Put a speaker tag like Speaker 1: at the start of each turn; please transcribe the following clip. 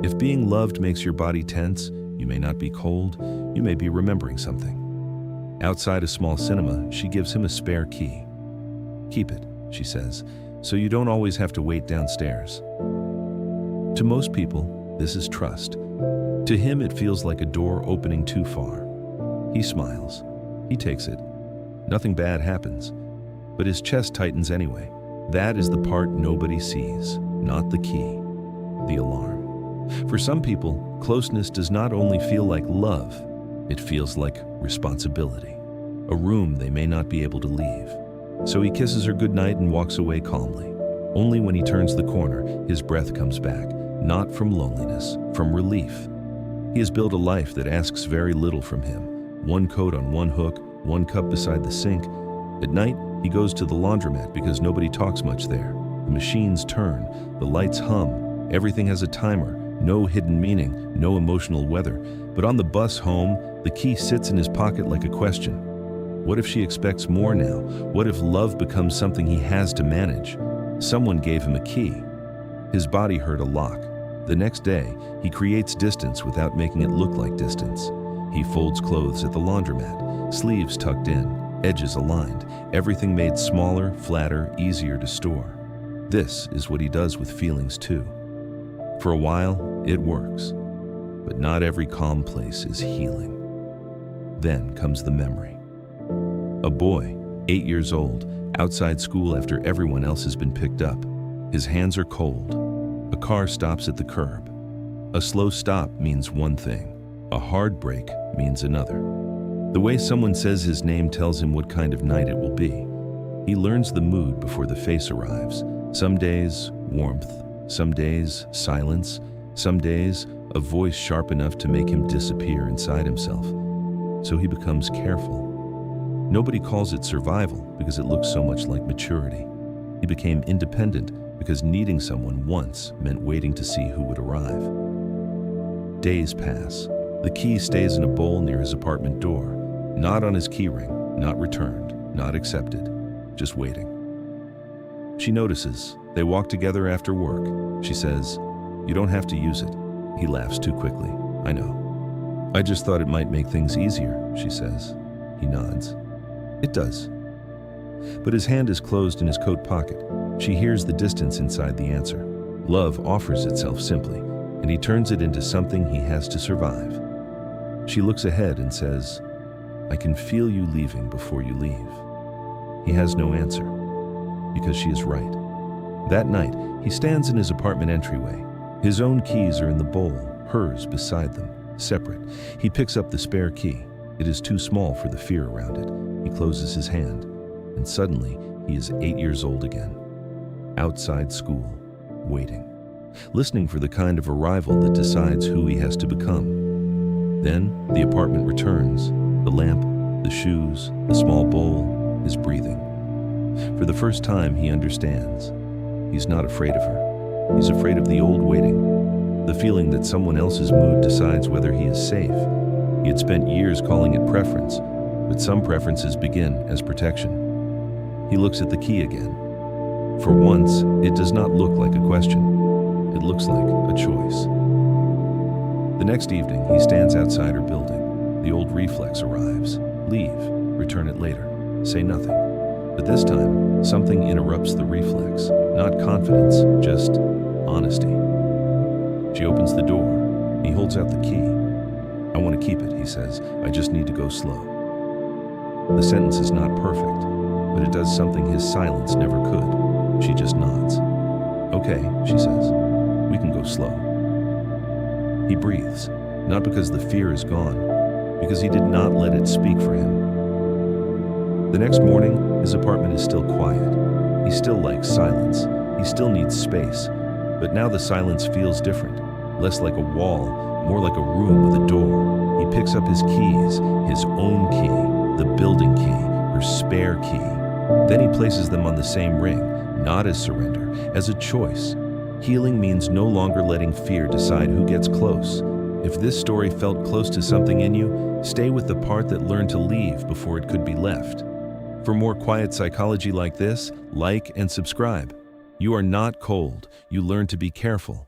Speaker 1: If being loved makes your body tense, you may not be cold, you may be remembering something. Outside a small cinema, she gives him a spare key. "Keep it," she says, "so you don't always have to wait downstairs." To most people, this is trust. To him, it feels like a door opening too far. He smiles. He takes it. Nothing bad happens, but his chest tightens anyway. That is the part nobody sees, not the key, the alarm. For some people, closeness does not only feel like love, it feels like responsibility, a room they may not be able to leave. So he kisses her goodnight and walks away calmly. Only when he turns the corner, his breath comes back, not from loneliness, from relief. He has built a life that asks very little from him. One coat on one hook, one cup beside the sink. At night, he goes to the laundromat because nobody talks much there. The machines turn, the lights hum, everything has a timer, no hidden meaning, no emotional weather. But on the bus home, the key sits in his pocket like a question. What if she expects more now? What if love becomes something he has to manage? Someone gave him a key. His body heard a lock. The next day, he creates distance without making it look like distance. He folds clothes at the laundromat, sleeves tucked in, edges aligned, everything made smaller, flatter, easier to store. This is what he does with feelings too. For a while, it works, but not every calm place is healing. Then comes the memory. A boy, 8 years old, outside school after everyone else has been picked up. His hands are cold. A car stops at the curb. A slow stop means one thing. A hard break means another. The way someone says his name tells him what kind of night it will be. He learns the mood before the face arrives. Some days, warmth. Some days, silence. Some days, a voice sharp enough to make him disappear inside himself. So he becomes careful. Nobody calls it survival because it looks so much like maturity. He became independent because needing someone once meant waiting to see who would arrive. Days pass. The key stays in a bowl near his apartment door, not on his key ring, not returned, not accepted, just waiting. She notices. They walk together after work. She says, "You don't have to use it." He laughs too quickly. "I know. I just thought it might make things easier," she says. He nods. "It does." But his hand is closed in his coat pocket. She hears the distance inside the answer. Love offers itself simply, and he turns it into something he has to survive. She looks ahead and says, "I can feel you leaving before you leave." He has no answer, because she is right. That night, he stands in his apartment entryway. His own keys are in the bowl, hers beside them, separate. He picks up the spare key. It is too small for the fear around it. He closes his hand, and suddenly he is 8 years old again. Outside school, waiting, listening for the kind of arrival that decides who he has to become. Then the apartment returns, the lamp, the shoes, the small bowl, his breathing. For the first time, he understands. He's not afraid of her. He's afraid of the old waiting, the feeling that someone else's mood decides whether he is safe. He had spent years calling it preference, but some preferences begin as protection. He looks at the key again. For once, it does not look like a question. It looks like a choice. The next evening, he stands outside her building. The old reflex arrives. Leave, return it later, say nothing. But this time, something interrupts the reflex. Not confidence, just honesty. She opens the door. He holds out the key. "I want to keep it," he says. "I just need to go slow." The sentence is not perfect, but it does something his silence never could. She just nods. "Okay," she says. "We can go slow." He breathes, not because the fear is gone, because he did not let it speak for him. The next morning, his apartment is still quiet. He still likes silence. He still needs space. But now the silence feels different. Less like a wall, more like a room with a door. He picks up his keys, his own key, the building key, her spare key. Then he places them on the same ring, not as surrender, as a choice. Healing means no longer letting fear decide who gets close. If this story felt close to something in you, stay with the part that learned to leave before it could be left. For more quiet psychology like this, like and subscribe. You are not cold. You learn to be careful.